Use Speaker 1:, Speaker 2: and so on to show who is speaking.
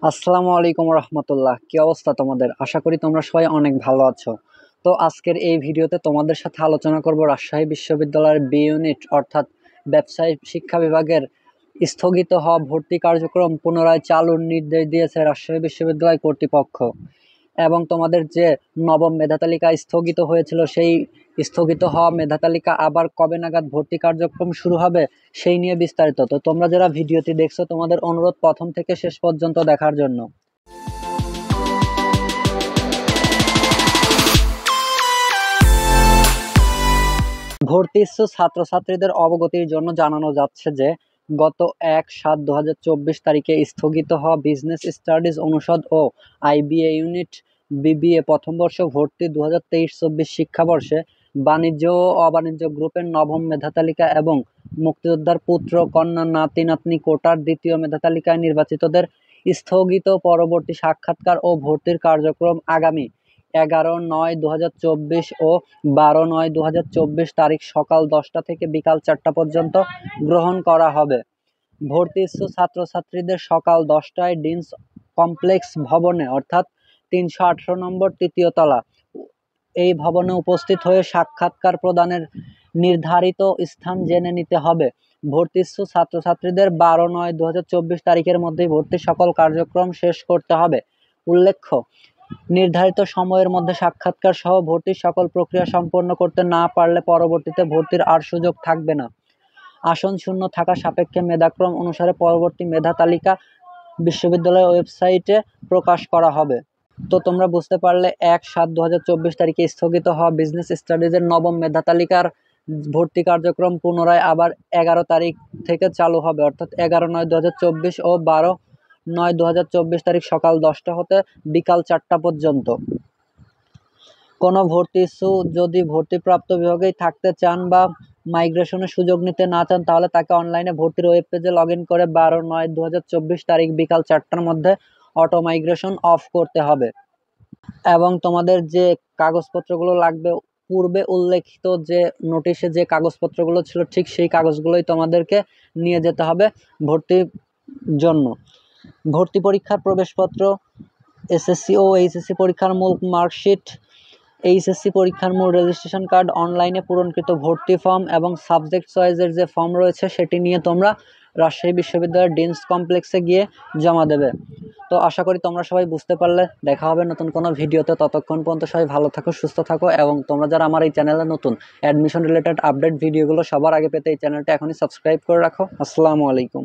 Speaker 1: আসসালামু আলাইকুম রহমতুল্লাহ। কি অবস্থা তোমাদের? আশা করি তোমরা সবাই অনেক ভালো আছো। তো আজকের এই ভিডিওতে তোমাদের সাথে আলোচনা করব রাজশাহী বিশ্ববিদ্যালয়ের বি ইউনিট অর্থাৎ ব্যবসায় শিক্ষা বিভাগের স্থগিত হওয়া ভর্তি কার্যক্রম পুনরায় চালুর নির্দেশ দিয়েছে রাজশাহী বিশ্ববিদ্যালয় কর্তৃপক্ষ। এবং তোমাদের যে নবম মেধা তালিকা স্থগিত হয়েছিল, সেই স্থগিত হওয়া মেধা তালিকা আবার কবে নাগাদ ভর্তি কার্যক্রম শুরু হবে সেই নিয়ে বিস্তারিত। তো তোমরা যারা ভিডিওটি দেখছো, তোমাদের অনুরোধ প্রথম থেকে শেষ পর্যন্ত দেখার জন্য। ভর্তি ইচ্ছুক ছাত্রছাত্রীদের অবগতির জন্য জানানো যাচ্ছে যে গত 1/7/2024 তারিখে স্থগিত হওয়া বিজনেস স্টাডিজ অনুষদ ও আইবিএ ইউনিট বিবিএ প্রথম বর্ষ ভর্তি 2023-24 শিক্ষাবর্ষে বাণিজ্য ও অবাণিজ্য গ্রুপের নবম মেধা তালিকা এবং মুক্তিযোদ্ধার পুত্র কন্যা নাতি নাতনি কোটার দ্বিতীয় মেধা তালিকায় নির্বাচিতদের স্থগিত পরবর্তী সাক্ষাৎকার ও ভর্তির কার্যক্রম আগামী 11/9/2024 ও 12/9/2024 তারিখ সকাল 10টা থেকে বিকাল 4টা পর্যন্ত গ্রহণ করা হবে। ভর্তি ইচ্ছুক ছাত্রছাত্রীদের সকাল 10টায় ডিনস কমপ্লেক্স ভবনে অর্থাৎ 318 নম্বর তৃতীয় তলা এই ভবনে উপস্থিত হয়ে সাক্ষাৎকার প্রদানের নির্ধারিত স্থান জেনে নিতে হবে। ভর্তি ইচ্ছুক ছাত্রছাত্রীদের 12/9/2024 তারিখের মধ্যেই ভর্তির সকল কার্যক্রম শেষ করতে হবে। উল্লেখ্য, নির্ধারিত সময়ের মধ্যে সাক্ষাৎকার সহ ভর্তির সকল প্রক্রিয়া সম্পন্ন করতে না পারলে পরবর্তীতে ভর্তির আর সুযোগ থাকবে না। আসন শূন্য থাকা সাপেক্ষে মেধাক্রম অনুসারে পরবর্তী মেধা তালিকা বিশ্ববিদ্যালয়ের ওয়েবসাইটে প্রকাশ করা হবে। তো তোমরা বুঝতে পারলে 1/7/2024 তারিখে স্থগিত হওয়া বিজনেস স্টাডিজের নবম মেধা তালিকার ভর্তি কার্যক্রম পুনরায় আবার 11 তারিখ থেকে চালু হবে, অর্থাৎ 11/9/2024 ও 12/9/2024 তারিখ সকাল 10টা হতে বিকাল 4টা পর্যন্ত। কোনো ভর্তি ইচ্ছুক যদি ভর্তিপ্রাপ্ত বিভাগেই থাকতে চান বা মাইগ্রেশনের সুযোগ নিতে না চান, তাহলে তাকে অনলাইনে ভর্তির ওয়েব পেজে লগ ইন করে 12/9/2024 তারিখ বিকাল 4টার মধ্যে অটো মাইগ্রেশন অফ করতে হবে। এবং তোমাদের যে কাগজপত্রগুলো লাগবে, পূর্বে উল্লেখিত যে নোটিশে যে কাগজপত্রগুলো ছিল ঠিক সেই কাগজগুলোই তোমাদেরকে নিয়ে যেতে হবে ভর্তির জন্য। ভর্তি পরীক্ষার প্রবেশপত্র, এসএসসি ও এইচএসসি পরীক্ষার মূল মার্কশিট, এইচএসসি পরীক্ষার মূল রেজিস্ট্রেশন কার্ড, অনলাইনে পূরণকৃত ভর্তি ফর্ম এবং সাবজেক্ট চয়েসের যে ফর্ম রয়েছে সেটি নিয়ে তোমরা রাজশাহী বিশ্ববিদ্যালয়ের ডিনস কমপ্লেক্সে গিয়ে জমা দেবে। তো আশা করি তোমরা সবাই বুঝতে পারলে। দেখা হবে নতুন কোনো ভিডিওতে। ততক্ষণ পর্যন্ত সবাই ভালো থাকো, সুস্থ থাকো। এবং তোমরা যারা আমার এই চ্যানেলে নতুন, অ্যাডমিশন রিলেটেড আপডেট ভিডিওগুলো সবার আগে পেতে এই চ্যানেলটা এখনই সাবস্ক্রাইব করে রাখো। আসসালামু আলাইকুম।